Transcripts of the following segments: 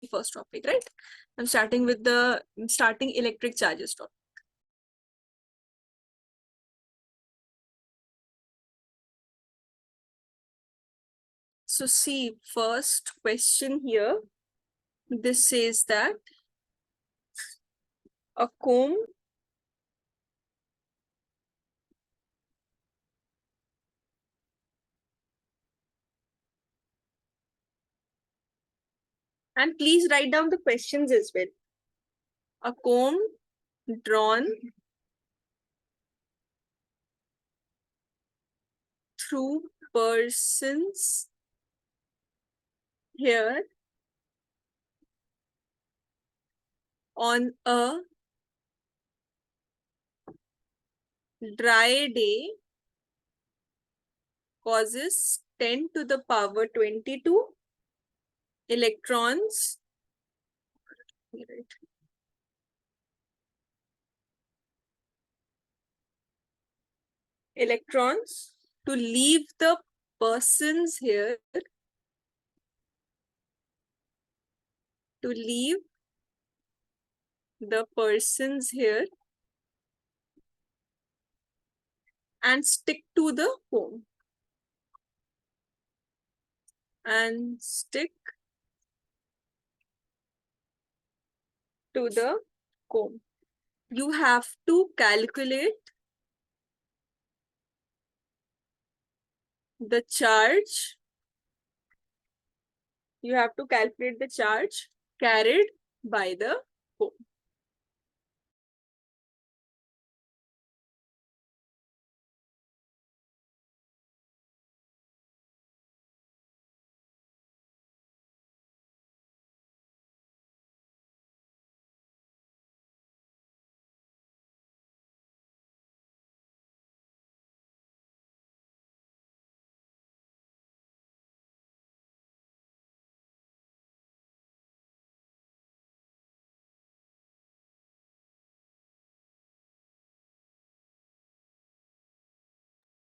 first topic, right? I'm starting with the electric charges topic. So see, first question here. This says that a comb and please write down the questions as well. A comb drawn through person's hair on a dry day causes 10 to the power 22 electrons. Electrons to leave the person's hair, to leave the person's hair and stick to the comb. And stick to the comb. You have to calculate the charge. You have to calculate the charge carried by the comb.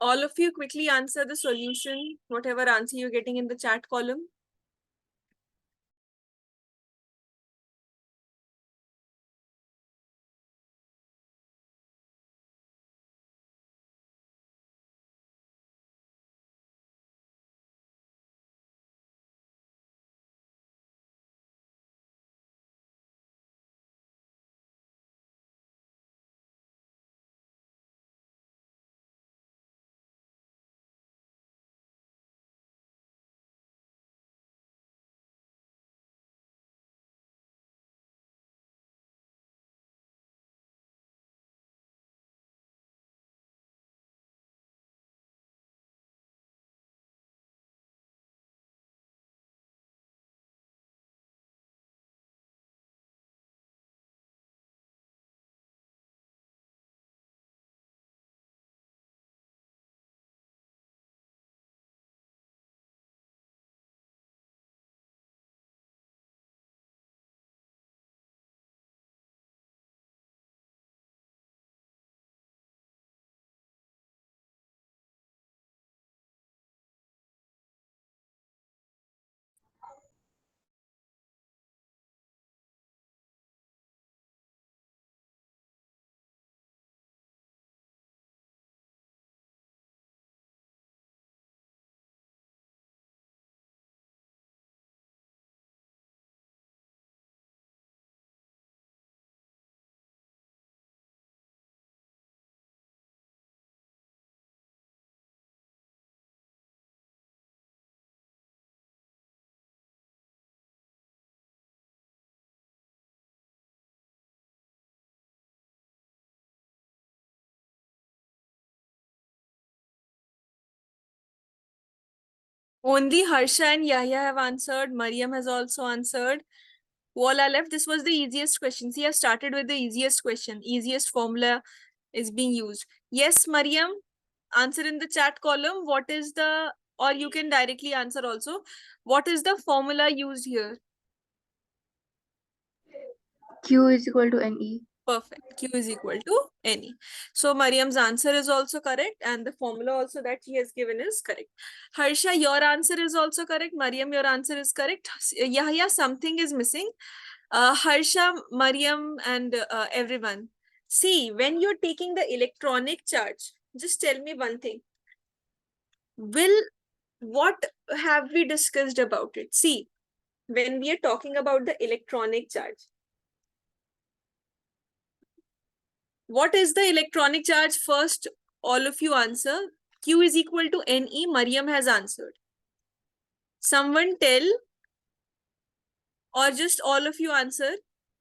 All of you quickly answer the solution, whatever answer you're getting in the chat column. Only Harsha and Yahya have answered. Mariam has also answered. Who all are left? This was the easiest question. See, I started with the easiest question. Easiest formula is being used. Yes, Mariam, answer in the chat column. What is the, or you can directly answer also. What is the formula used here? Q is equal to NE. Perfect. Q is equal to NE. So Mariam's answer is also correct, and the formula also that he has given is correct. Harsha, your answer is also correct. Mariam, your answer is correct. Yeah, something is missing. Harsha, Mariam, and everyone. See, when you're taking the electronic charge, just tell me one thing. What have we discussed about it? See, when we are talking about the electronic charge, what is the electronic charge? First, all of you answer. Q is equal to NE. Mariam has answered. Someone tell, or just all of you answer,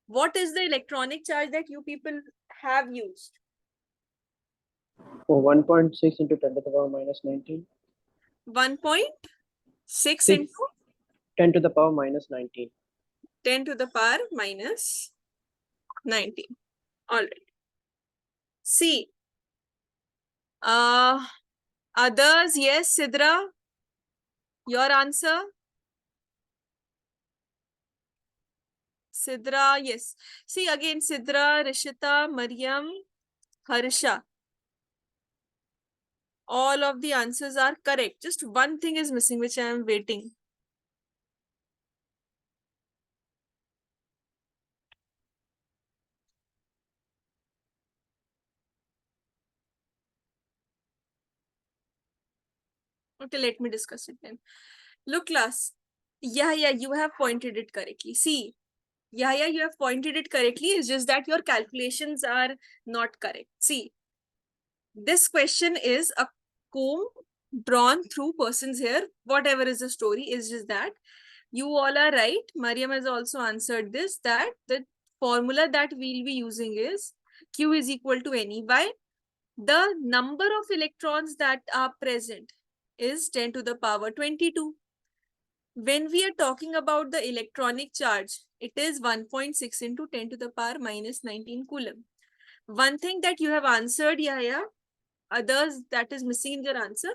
what is the electronic charge that you people have used? 1.6 into 10 to the power minus 19. 1.6 into 10 to the power minus 19. 10 to the power minus 19. All right. See, others, yes, Sidra, your answer? Sidra, yes. See, again, Sidra, Rishita, Mariam, Harsha. All of the answers are correct. Just one thing is missing, which I am waiting. Okay, let me discuss it then. Look, class. Yeah, you have pointed it correctly. See, yeah, you have pointed it correctly. It's just that your calculations are not correct. See, this question is a comb drawn through person's hair. Whatever is the story, is just that you all are right. Mariam has also answered this, that the formula that we'll be using is Q is equal to NE. Why? The number of electrons that are present is 10 to the power 22. When we are talking about the electronic charge, it is 1.6 into 10 to the power minus 19 coulomb. One thing that you have answered, Yahya, others that is missing in your answer,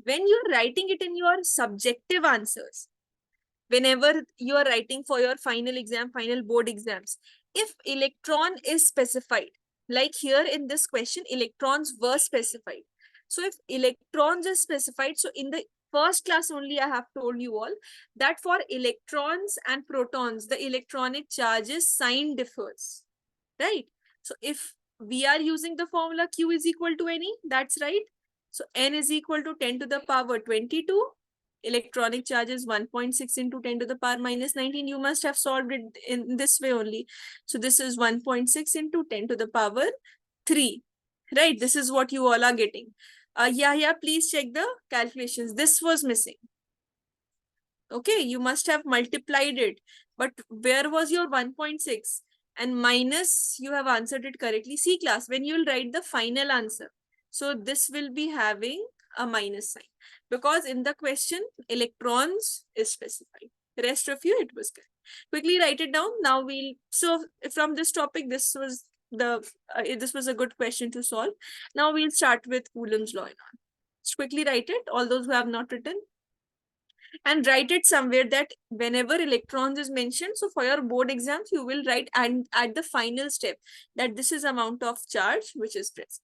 when you're writing it in your subjective answers, whenever you are writing for your final exam, final board exams, if electron is specified, like here in this question, electrons were specified. So if electrons are specified, so in the first class only, I have told you all that for electrons and protons, the electronic charges sign differs, right? So if we are using the formula Q is equal to NE, that's right. So N is equal to 10 to the power 22. Electronic charge is 1.6 into 10 to the power minus 19. You must have solved it in this way only. So this is 1.6 into 10 to the power 3. Right? This is what you all are getting. Yeah, please check the calculations. This was missing. Okay, you must have multiplied it. But where was your 1.6? And minus, you have answered it correctly. See, class, when you will write the final answer, so this will be having a minus sign. Because in the question, electrons is specified. The rest of you, it was correct. Quickly write it down. Now so from this topic, this was a good question to solve. Now we'll start with Coulomb's law and all. Just quickly write it, all those who have not written, and write it somewhere that whenever electrons is mentioned, so for your board exams, you will write and at the final step that this is amount of charge which is present.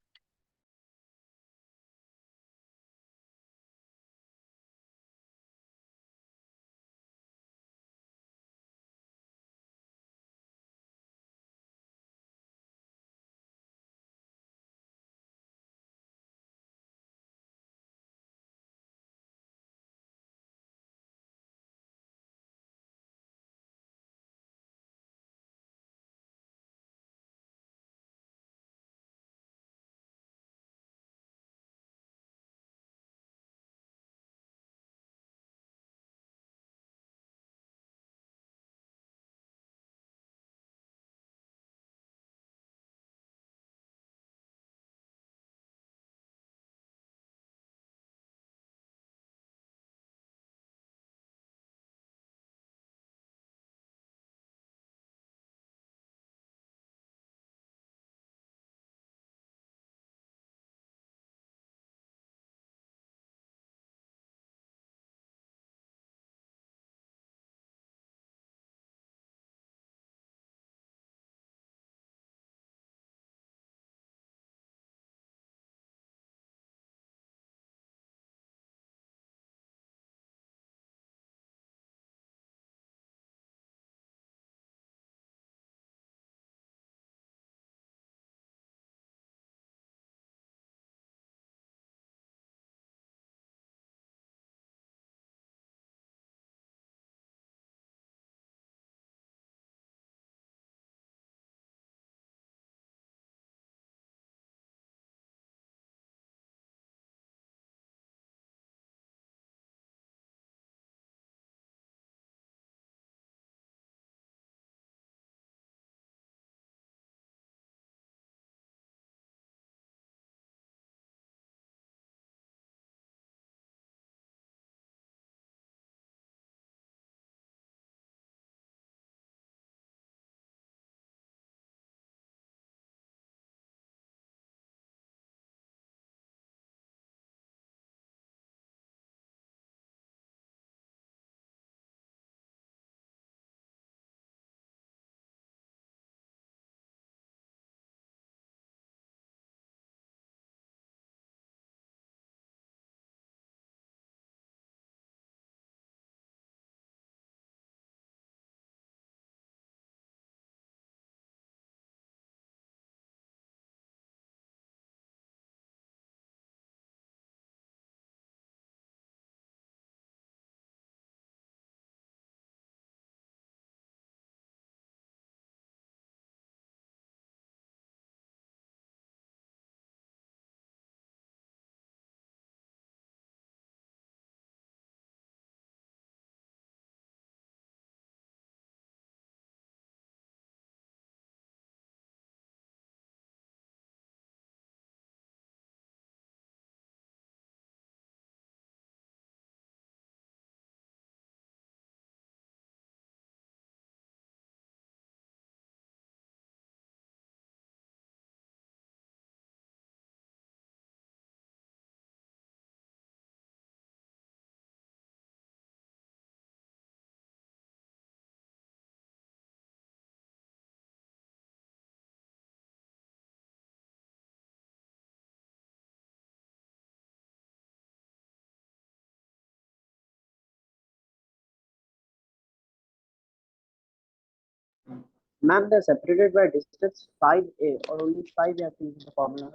Ma'am, they're separated by distance 5a, or only 5 we have to use the formula.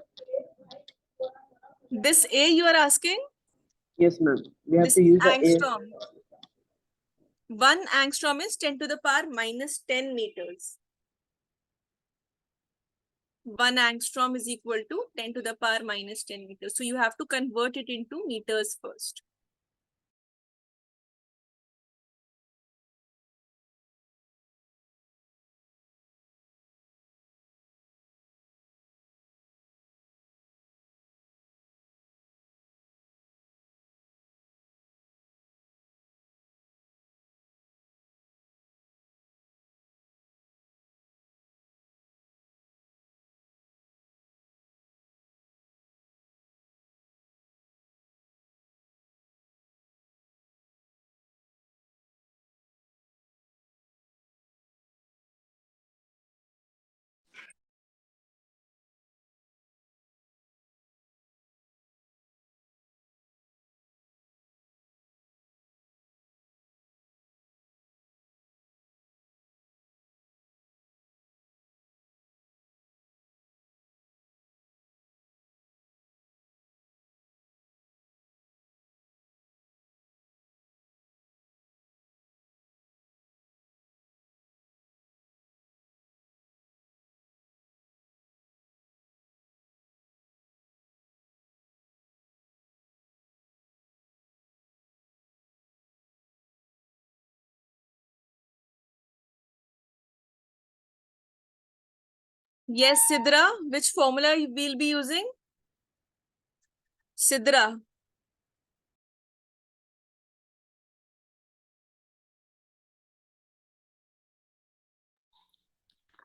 This A you are asking? Yes, ma'am. We have This to is use the a. angstrom. 1 angstrom is 10 to the power minus 10 meters. 1 angstrom is equal to 10 to the power minus 10 meters. So you have to convert it into meters first. Yes, Sidra, which formula we'll be using? Sidra.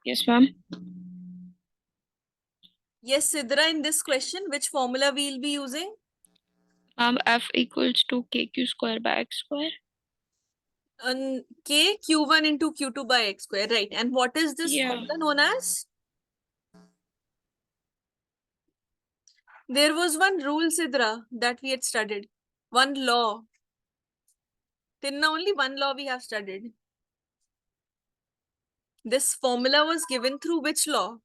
Yes, ma'am. Yes, Sidra, in this question, which formula we'll be using? F equals to KQ square by X square. K Q1 into Q2 by X square, right? And what is this Yeah. formula known as? There was one rule, Sidra, that we had studied. One law. Till now, only one law we have studied. This formula was given through which law?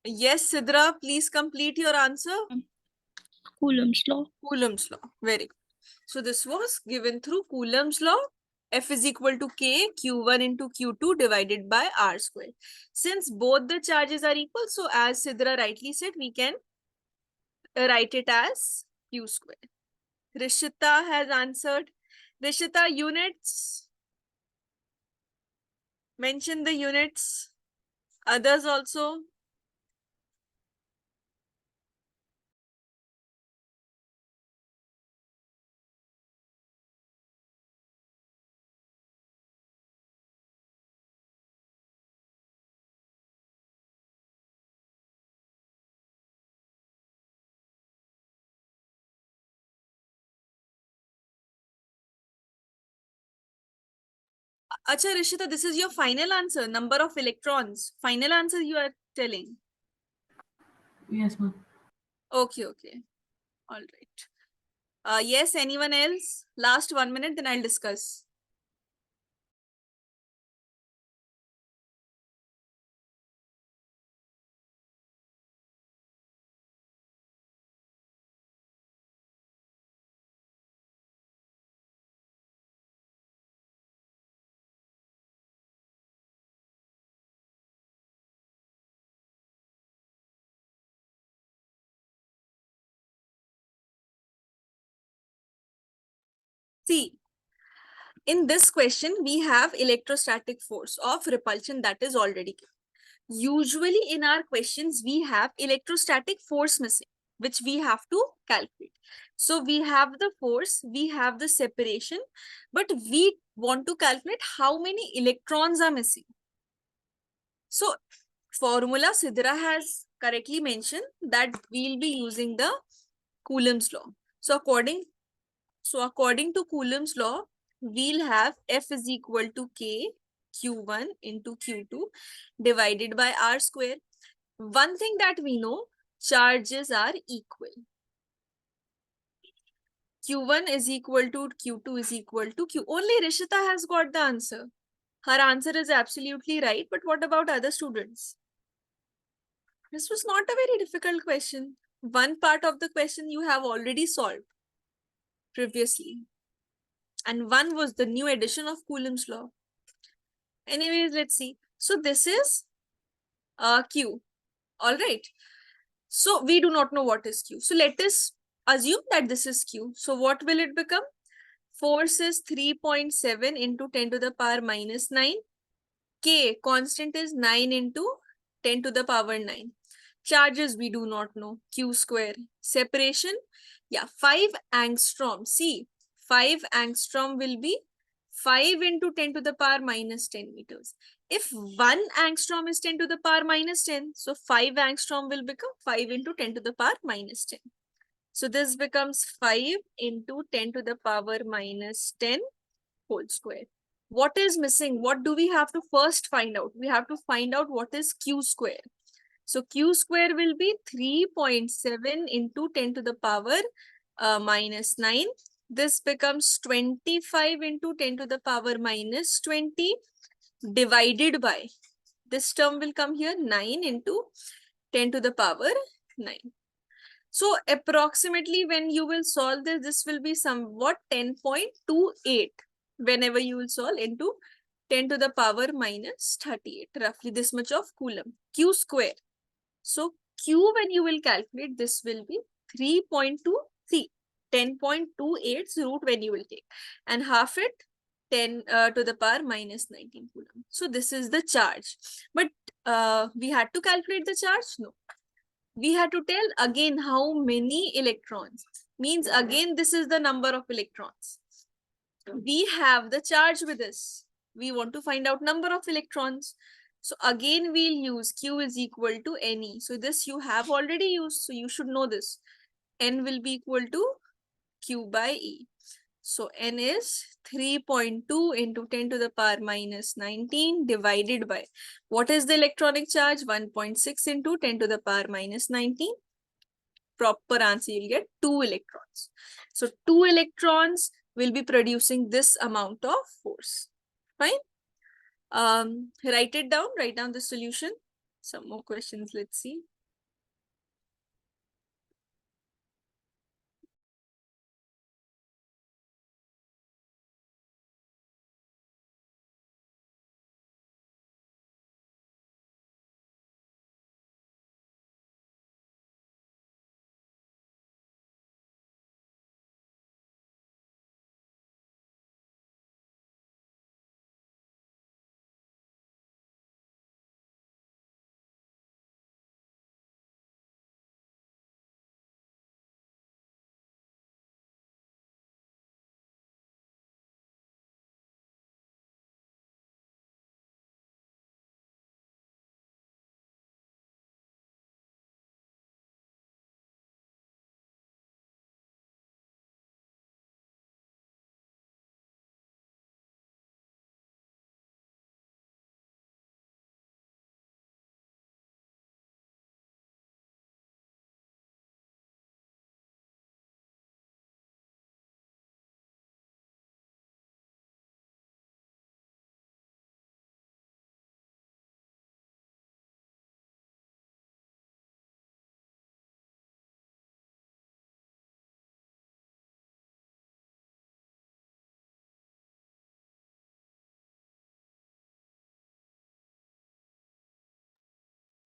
Yes, Sidra, please complete your answer. Coulomb's law. Coulomb's law. Very good. So this was given through Coulomb's law. F is equal to K Q1 into Q2 divided by R square. Since both the charges are equal, so as Sidra rightly said, we can write it as Q square. Rishita has answered. Rishita, units. Mention the units. Others also. Acha, Rishita, this is your final answer. Number of electrons. Final answer you are telling. Yes, ma'am. Okay, okay. All right. Yes, anyone else? Last 1 minute, then I'll discuss. See, in this question, we have electrostatic force of repulsion that is already given. Usually in our questions, we have electrostatic force missing, which we have to calculate. So we have the force, we have the separation, but we want to calculate how many electrons are missing. So formula Sidra has correctly mentioned that we'll be using the Coulomb's law. So according to Coulomb's law, we'll have F is equal to K Q1 into Q2 divided by R square. One thing that we know, charges are equal. Q1 is equal to Q2 is equal to Q. Only Rishita has got the answer. Her answer is absolutely right. But what about other students? This was not a very difficult question. One part of the question you have already solved previously. And one was the new edition of Coulomb's law. Anyways, let's see. So this is Q. All right. So we do not know what is Q. So let us assume that this is Q. So what will it become? Force is 3.7 into 10 to the power minus 9. K constant is 9 into 10 to the power 9. Charges we do not know. Q square. Separation, yeah, 5 angstrom. See, 5 angstrom will be 5 into 10 to the power minus 10 meters. If 1 angstrom is 10 to the power minus 10, so 5 angstrom will become 5 into 10 to the power minus 10. So this becomes 5 into 10 to the power minus 10 whole square. What is missing? What do we have to first find out? We have to find out what is Q square. So Q square will be 3.7 into 10 to the power minus 9. This becomes 25 into 10 to the power minus 20 divided by, this term will come here, 9 into 10 to the power 9. So approximately when you will solve this, this will be somewhat 10.28 whenever you will solve into 10 to the power minus 38, roughly this much of coulomb, Q square. So Q, when you will calculate, this will be 3.23, 10.28 root when you will take, and half it 10 to the power minus 19 coulomb. So this is the charge. But we had to calculate the charge? No. We had to tell again how many electrons. Means again, this is the number of electrons. We have the charge with us. We want to find out number of electrons. So again, we'll use Q is equal to NE. So this you have already used. So you should know this. N will be equal to Q by E. So N is 3.2 into 10 to the power minus 19 divided by, what is the electronic charge? 1.6 into 10 to the power minus 19. Proper answer, you'll get 2 electrons. So 2 electrons will be producing this amount of force. Fine. Write it down, write down the solution. Some more questions, let's see.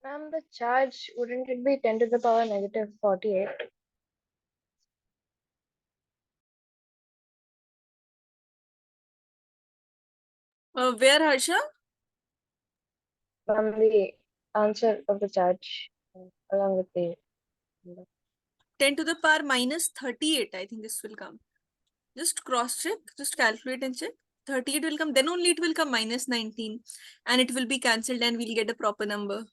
Ma'am, the charge, wouldn't it be 10 to the power negative 48? Where, Harsha? Ma'am, the answer of the charge along with the number. 10 to the power minus 38, I think this will come. Just cross check, just calculate and check. 38 will come, then only it will come minus 19 and it will be cancelled and we'll get a proper number.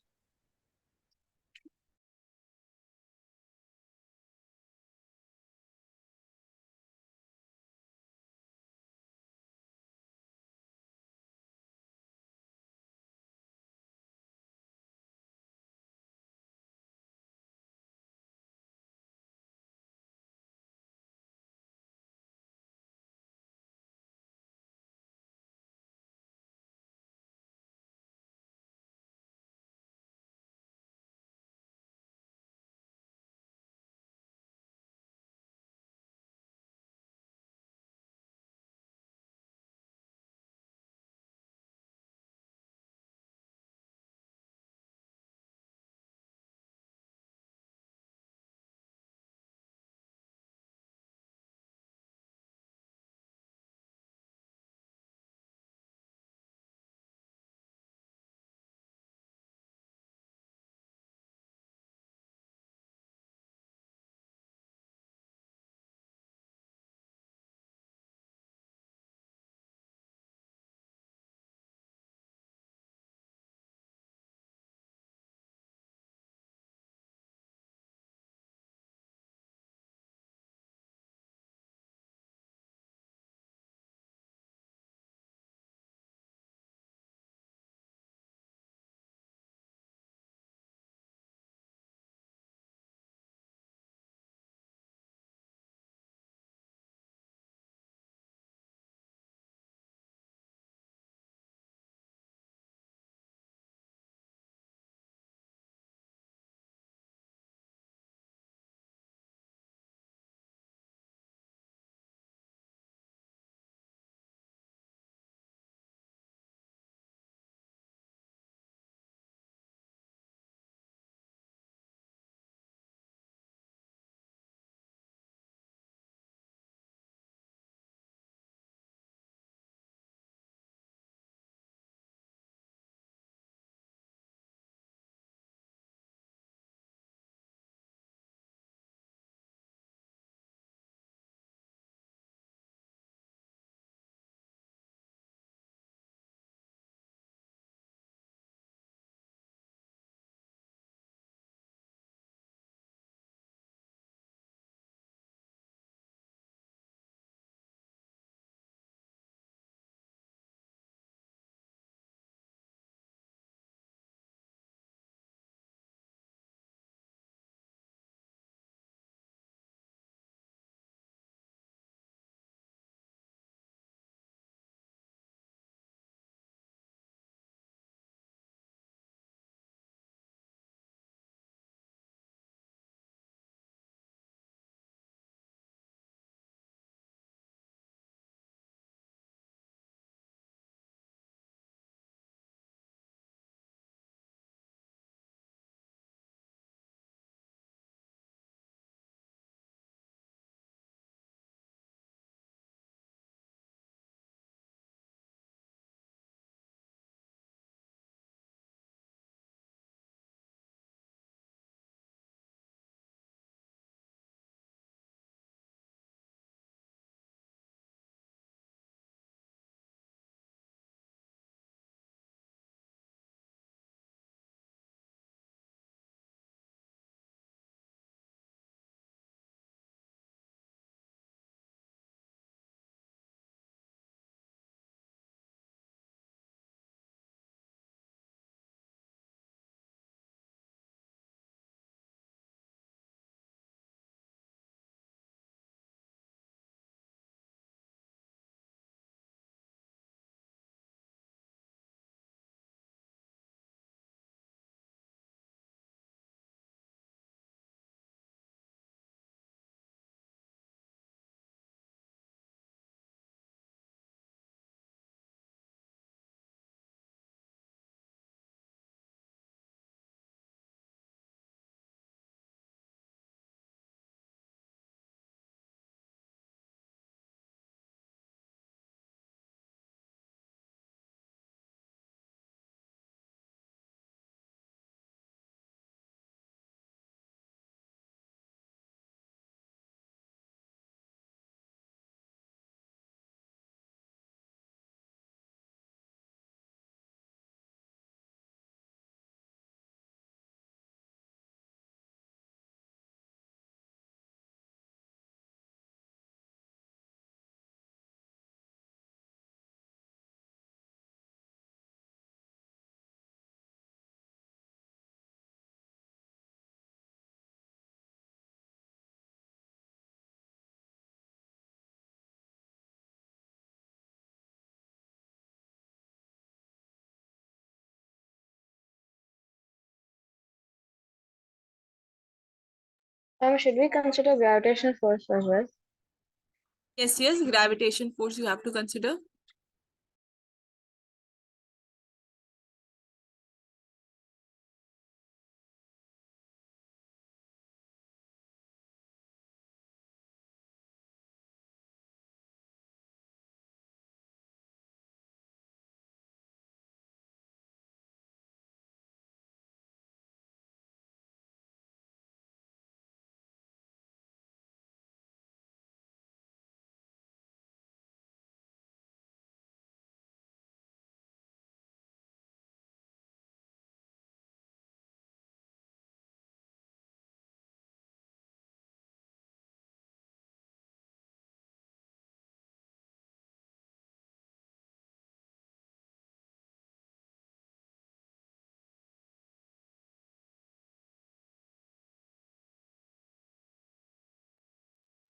Should we consider gravitational force as well? Yes, yes, gravitation force you have to consider.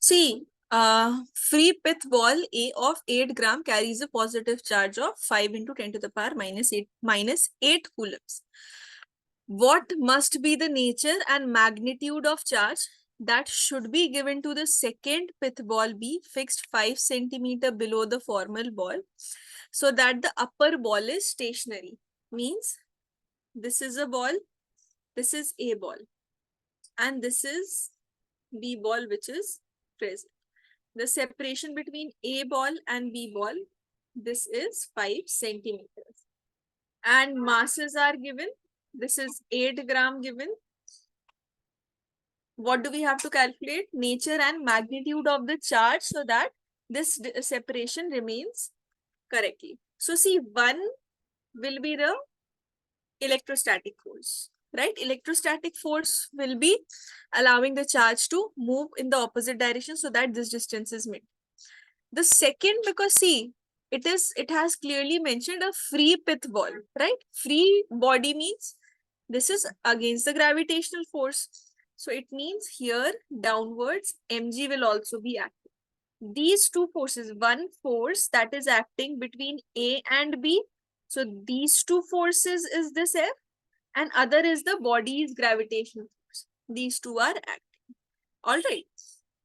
See, free pith ball A of 8 gram carries a positive charge of 5 into 10 to the power minus 8 coulombs. What must be the nature and magnitude of charge that should be given to the second pith ball B fixed 5 centimeter below the formal ball so that the upper ball is stationary? Means this is a ball, this is A ball, and this is B ball which is present. The separation between A ball and B ball, this is 5 centimeters. And masses are given. This is 8 gram given. What do we have to calculate? Nature and magnitude of the charge so that this separation remains correctly. So see, 1 will be the electrostatic force, right? Electrostatic force will be allowing the charge to move in the opposite direction so that this distance is met. The second, because see, it has clearly mentioned a free pith ball, right? Free body means this is against the gravitational force. So it means here downwards, mg will also be acting. These two forces, one force that is acting between A and B. So these two forces is this F, and other is the body's gravitational force. These two are acting. All right.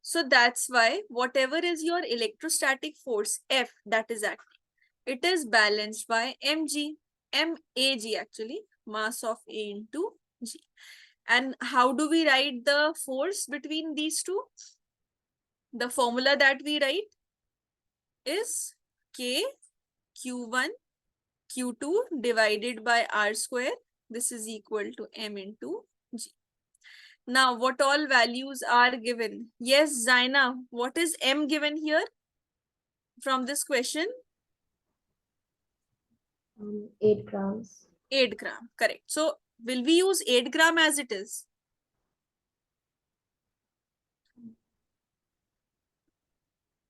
So that's why whatever is your electrostatic force F that is acting, it is balanced by mg, mag actually, mass of A into G. And how do we write the force between these two? The formula that we write is K Q1 Q2 divided by R square. This is equal to M into G. Now, what all values are given? Yes, Zaina, what is M given here from this question? 8 grams. 8 gram, correct. So, will we use 8 gram as it is?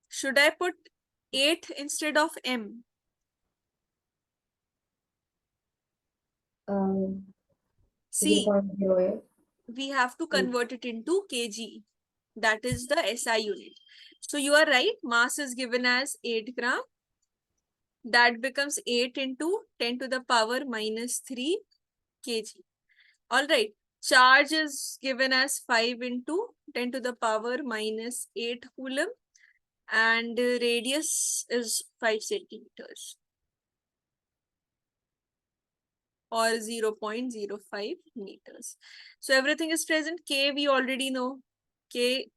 Should I put 8 instead of M? See, 0.08. we have to convert it into kg. That is the SI unit. So, you are right. Mass is given as 8 gram. That becomes 8 into 10 to the power minus 3 kg. All right. Charge is given as 5 into 10 to the power minus 8 coulomb. And radius is 5 centimeters or 0.05 meters. So everything is present. K we already know. K.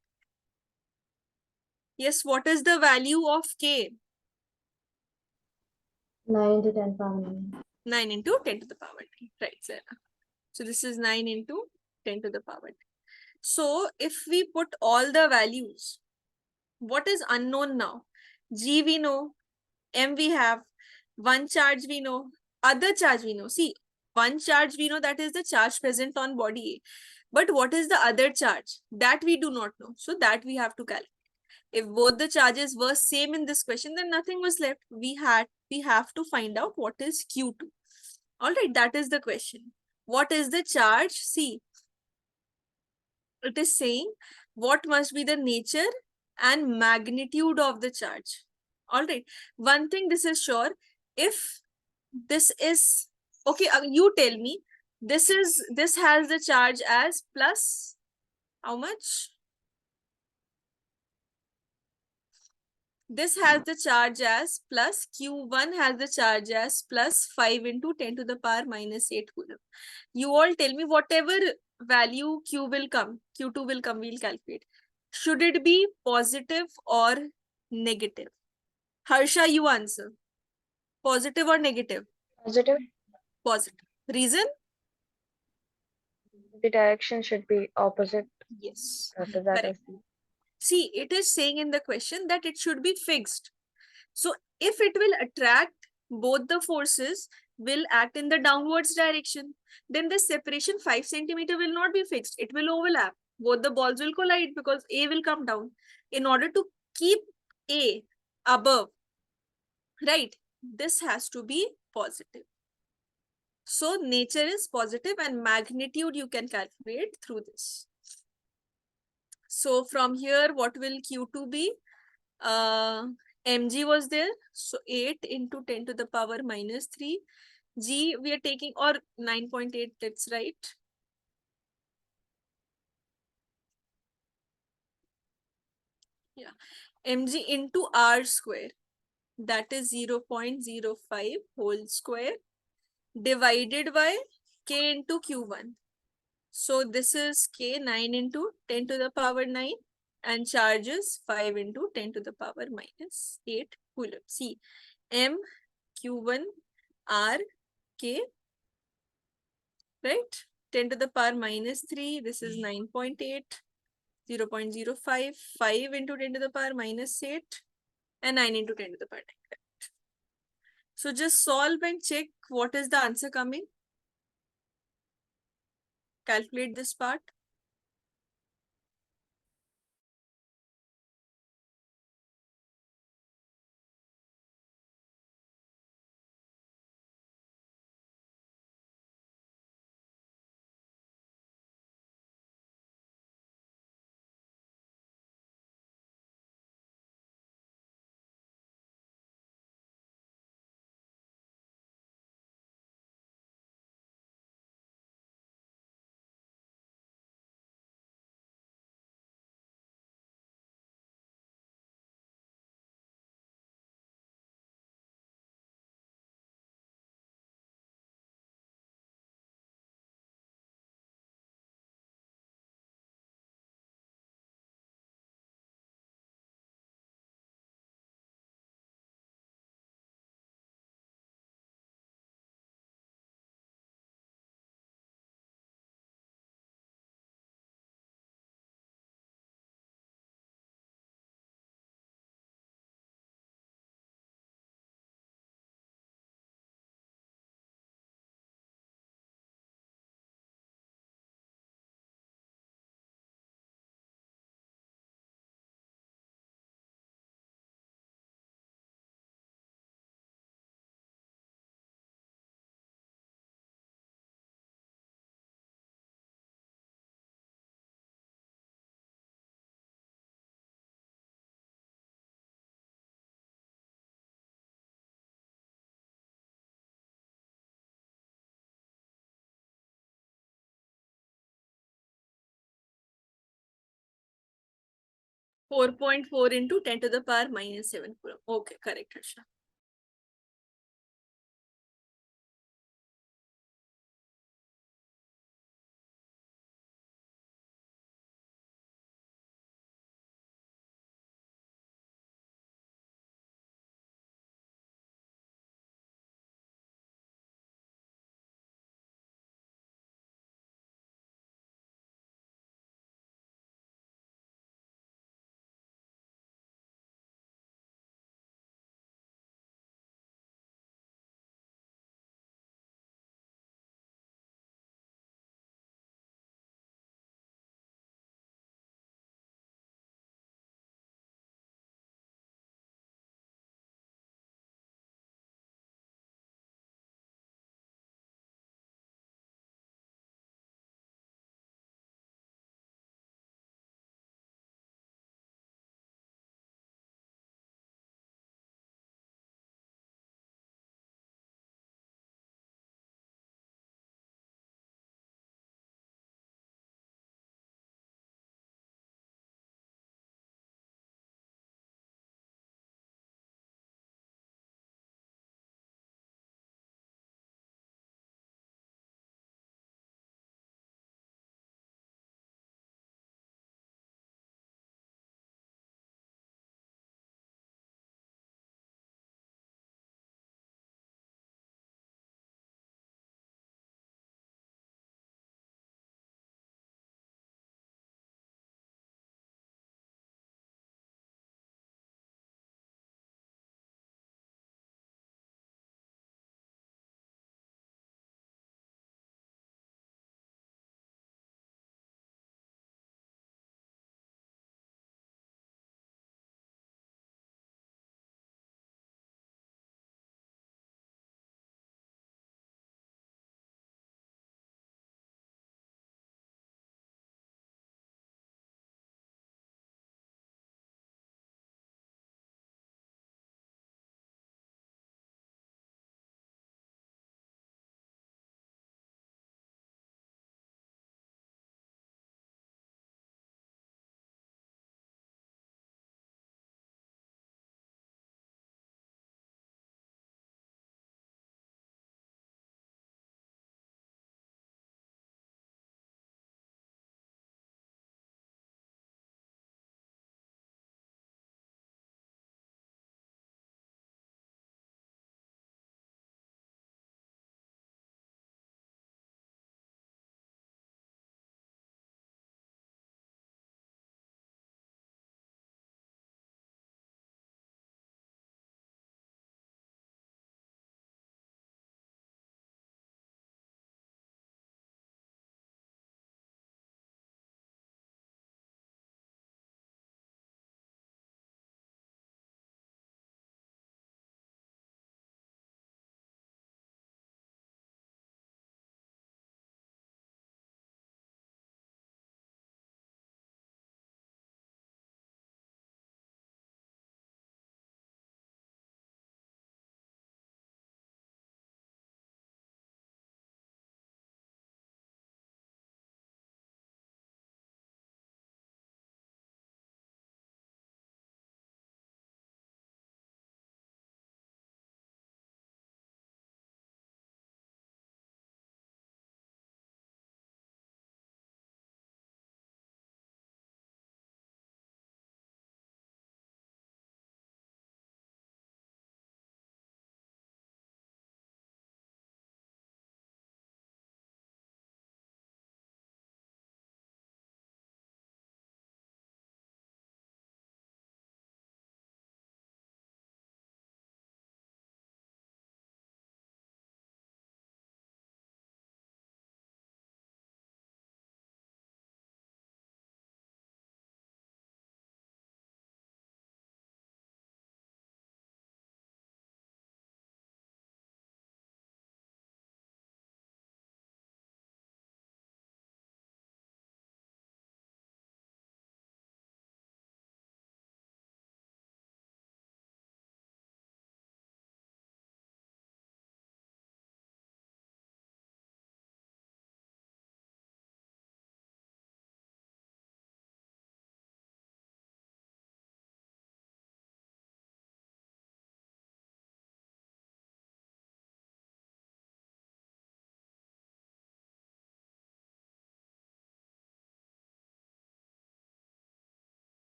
Yes, what is the value of K? 9 to 10 power 9. 9 into 10 to the power 10. Right, Sarah. So this is 9 into 10 to the power 10. So if we put all the values, what is unknown now? G we know, M we have, one charge we know, other charge we know. See, one charge we know, that is the charge present on body A. But what is the other charge? That we do not know. So that we have to calculate. If both the charges were same in this question, then nothing was left. We have to find out what is Q2. All right, that is the question. What is the charge? See, it is saying what must be the nature and magnitude of the charge. All right. One thing this is sure, if this is okay, you tell me, this has the charge as plus How much? This has the charge as plus, Q1 has the charge as plus 5 into 10 to the power minus 8 coulomb. You all tell me whatever value Q will come, Q2 will come, we'll calculate. Should it be positive or negative? Harsha, you answer. Positive or negative? Positive. Positive. Reason? The direction should be opposite Yes. to that of Correct. See, it is saying in the question that it should be fixed. So if it will attract, both the forces will act in the downwards direction. Then the separation 5 centimeter will not be fixed. It will overlap. Both the balls will collide because A will come down. In order to keep A above, right, this has to be positive. So nature is positive and magnitude you can calculate through this. So from here, what will Q2 be? Mg was there. So 8 into 10 to the power minus 3. G we are taking, or 9.8, that's right. Yeah. Mg into R square. That is 0.05 whole square divided by K into Q1. So this is K 9 into 10 to the power 9 and charges 5 into 10 to the power minus 8 coulomb. See, M Q1 R K, right? 10 to the power minus 3, this is 9.8, 0.05, 5 into 10 to the power minus 8, and 9 into 10 to the power 9. So just solve and check what is the answer coming. Calculate this part. .4 into 10 to the power minus 7 coulomb. Okay, correct, Harsha.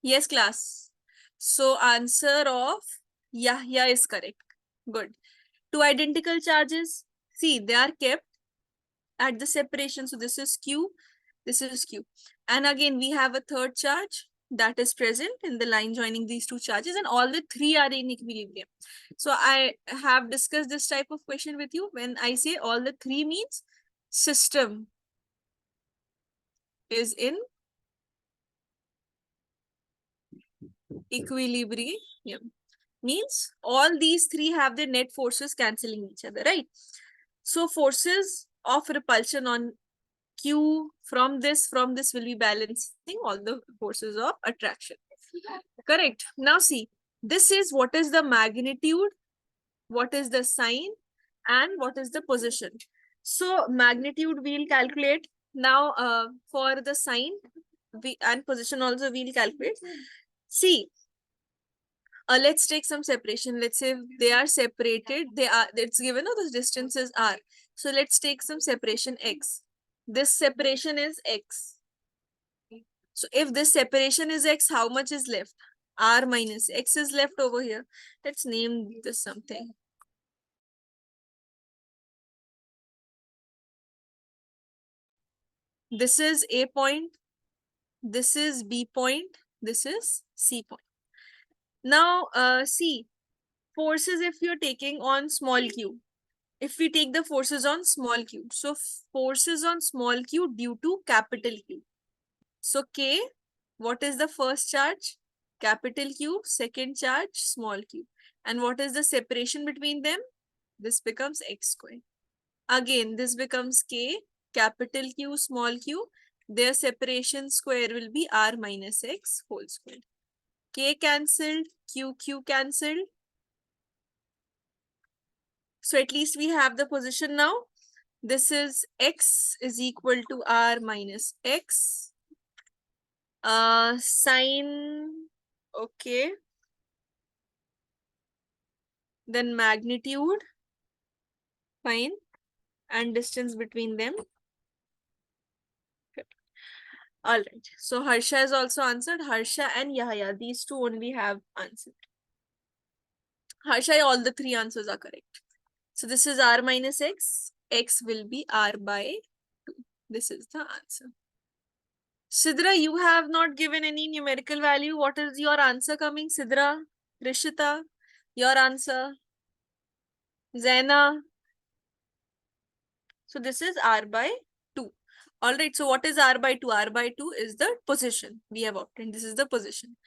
Yes, class. So answer of Yahya is correct. Good. Two identical charges. See, they are kept at the separation. So this is Q, this is Q. And again, we have a third charge that is present in the line joining these two charges, and all the three are in equilibrium. So I have discussed this type of question with you. When I say all the three means system is in equilibrium. Means all these three have their net forces cancelling each other, right? So forces of repulsion on Q from this will be balancing all the forces of attraction. Correct. Now see, this is what is the magnitude, what is the sign, and what is the position. So magnitude we'll calculate. Now for the sign and position also we'll calculate. See, let's take some separation. Let's say they are separated. It's given the distances are. So let's take some separation x. This separation is x. So if this separation is x, how much is left? R minus x is left over here. Let's name this something. This is A point. This is B point. This is C point. Now, see, forces if you're taking on small q. If we take the forces on small q. So forces on small q due to capital Q. So K, what is the first charge? Capital Q, second charge, small q. And what is the separation between them? This becomes x squared. Again, this becomes K, capital Q, small q. Their separation square will be R minus X whole squared. K cancelled, Q cancelled. So at least we have the position now. This is X is equal to R minus X. Sine, okay. Then magnitude, fine. And distance between them. All right. So Harsha has also answered. Harsha and Yahya, these two only have answered. Harsha, all the three answers are correct. So this is R minus X. X will be R by 2. This is the answer. Sidra, you have not given any numerical value. What is your answer coming? Sidra, Rishita, your answer. Zaina. So this is R by 2. All right. So what is R by 2? R by 2 is the position we have obtained. This is the position.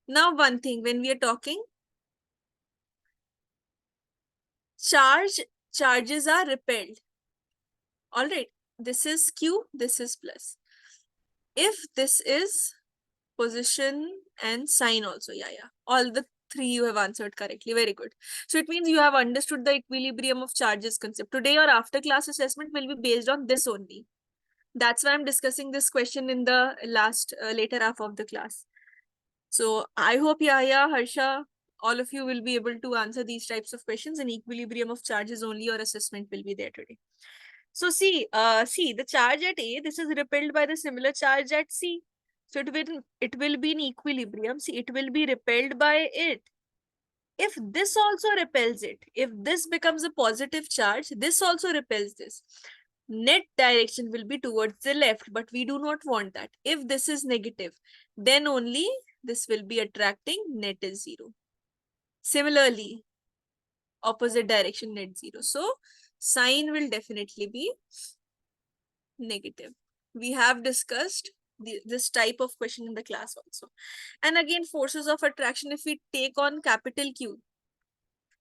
Now one thing, when we are talking, charges are repelled. All right. This is Q, this is plus. If this is position and sign also, yeah. All the three you have answered correctly. Very good. So it means you have understood the equilibrium of charges concept. Today your after class assessment will be based on this only. That's why I'm discussing this question in the later half of the class. So I hope Yahya, Harsha, all of you will be able to answer these types of questions, and equilibrium of charges only your assessment will be there today. So see the charge at A, this is repelled by the similar charge at C. So it will be in equilibrium. See, it will be repelled by it. If this also repels it, if this becomes a positive charge, this also repels this. Net direction will be towards the left, but we do not want that. If this is negative, then only this will be attracting, net is 0. Similarly, opposite direction, net 0. So sign will definitely be negative. We have discussed this type of question in the class also. And again, forces of attraction, if we take on capital Q,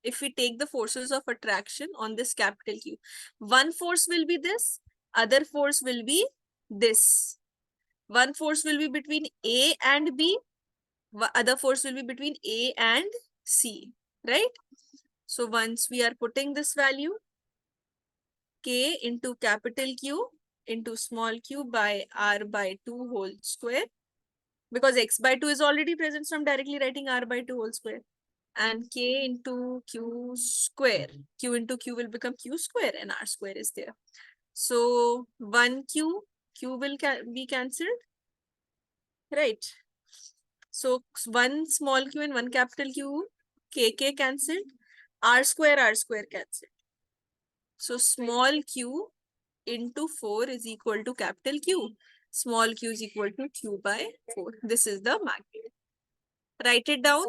if we take the forces of attraction on this capital Q, one force will be this, other force will be this. One force will be between A and B, other force will be between A and C, right? So once we are putting this value, K into capital Q into small q by R by 2 whole square, because x by 2 is already present, so I'm directly writing R by 2 whole square, and K into Q square. Q into Q will become Q square and R square is there. So 1Q, Q will be cancelled, right? So one small q and one capital Q, kk cancelled, r square cancelled. So small q into 4 is equal to capital Q. Small q is equal to q by 4. This is the magnitude. Write it down.